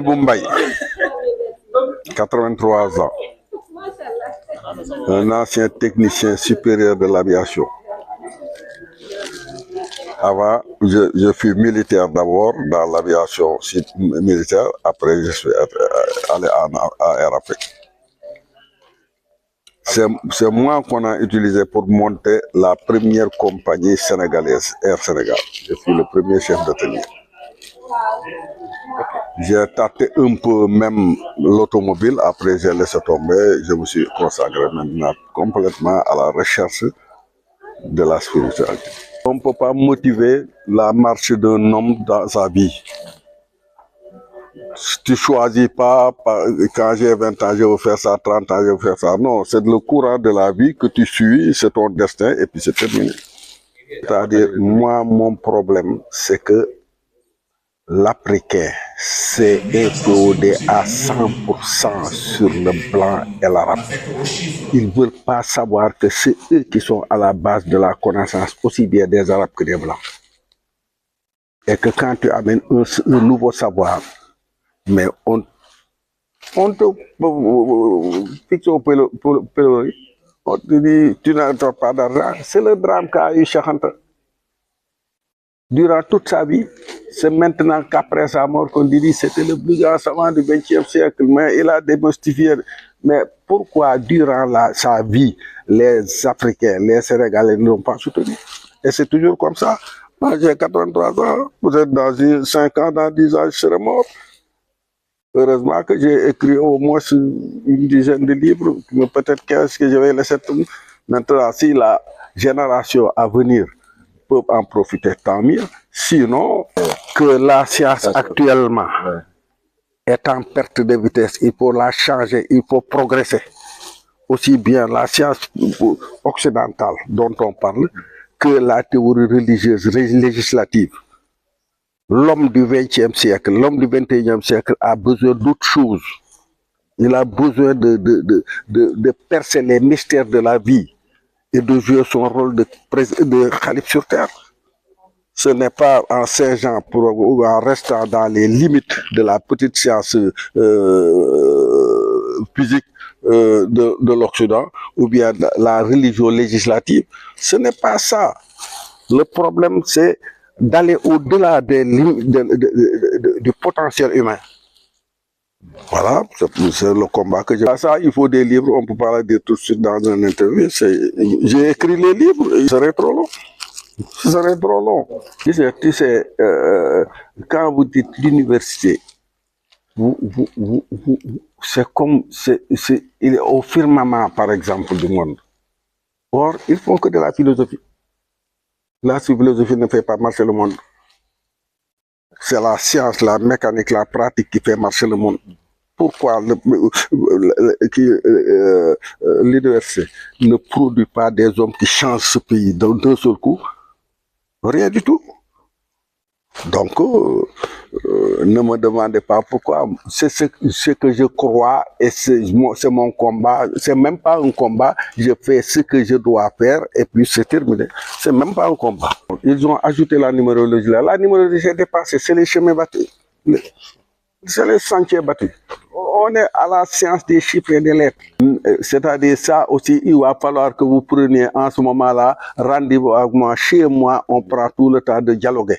Habibou Mbaye, 83 ans, un ancien technicien supérieur de l'aviation. Avant, je fus militaire d'abord dans l'aviation militaire, après je suis allé à Air Afrique. C'est moi qu'on a utilisé pour monter la première compagnie sénégalaise, Air Sénégal. Je suis le premier chef d'atelier. J'ai tâté un peu même l'automobile, après j'ai laissé tomber, je me suis consacré maintenant complètement à la recherche de la spiritualité. On ne peut pas motiver la marche d'un homme dans sa vie. Tu ne choisis pas, quand j'ai 20 ans, je veux faire ça, 30 ans, je veux faire ça. Non, c'est le courant de la vie que tu suis, c'est ton destin et puis c'est terminé. C'est-à-dire, moi, mon problème, c'est que l'Africain s'est érodé à 100% sur le blanc et l'arabe. Ils ne veulent pas savoir que c'est eux qui sont à la base de la connaissance, aussi bien des arabes que des blancs. Et que quand tu amènes un nouveau savoir, mais on te fixe au pilori, on te dit tu n'as pas d'argent. C'est le drame qu'a eu Cheikh Anta. Durant toute sa vie, c'est maintenant qu'après sa mort qu'on dit c'était le plus grand savant du XXe siècle, mais il a démystifié. Mais pourquoi durant sa vie, les Africains, les Sénégalais ne l'ont pas soutenu? Et c'est toujours comme ça. Moi j'ai 83 ans, peut-être dans 5 ans, dans 10 ans, je serai mort. Heureusement que j'ai écrit au moins une dizaine de livres, peut-être 15 que je vais laisser tomber. Maintenant, si la génération à venir peut en profiter, tant mieux. Sinon, que la science actuellement est en perte de vitesse, il faut la changer, il faut progresser. Aussi bien la science occidentale dont on parle que la théorie religieuse législative. L'homme du XXe siècle, l'homme du XXIe siècle a besoin d'autre chose. Il a besoin de percer les mystères de la vie et de jouer son rôle de khalife sur terre. Ce n'est pas en singeant ou en restant dans les limites de la petite science physique de l'Occident ou bien la religion législative. Ce n'est pas ça. Le problème, c'est d'aller au-delà du potentiel humain. Voilà, c'est le combat que j'ai. Ça, il faut des livres, on ne peut pas le dire tout de suite dans une interview. J'ai écrit les livres, ce serait trop long. Ce serait trop long. Tu sais quand vous dites l'université, c'est comme, il est au firmament, par exemple, du monde. Or, ils font que de la philosophie. La philosophie ne fait pas marcher le monde. C'est la science, la mécanique, la pratique qui fait marcher le monde. Pourquoi l'université ne produit pas des hommes qui changent ce pays d'un seul coup? Rien du tout. Donc, ne me demandez pas pourquoi. C'est ce que je crois et c'est mon combat. C'est même pas un combat. Je fais ce que je dois faire et puis c'est terminé. C'est même pas un combat. Ils ont ajouté la numérologie là. La numérologie est dépassée. C'est les chemins battus. C'est les sentiers battus. On est à la science des chiffres et des lettres. C'est-à-dire ça aussi, il va falloir que vous preniez en ce moment-là rendez-vous avec moi, chez moi, on prend tout le temps de dialoguer.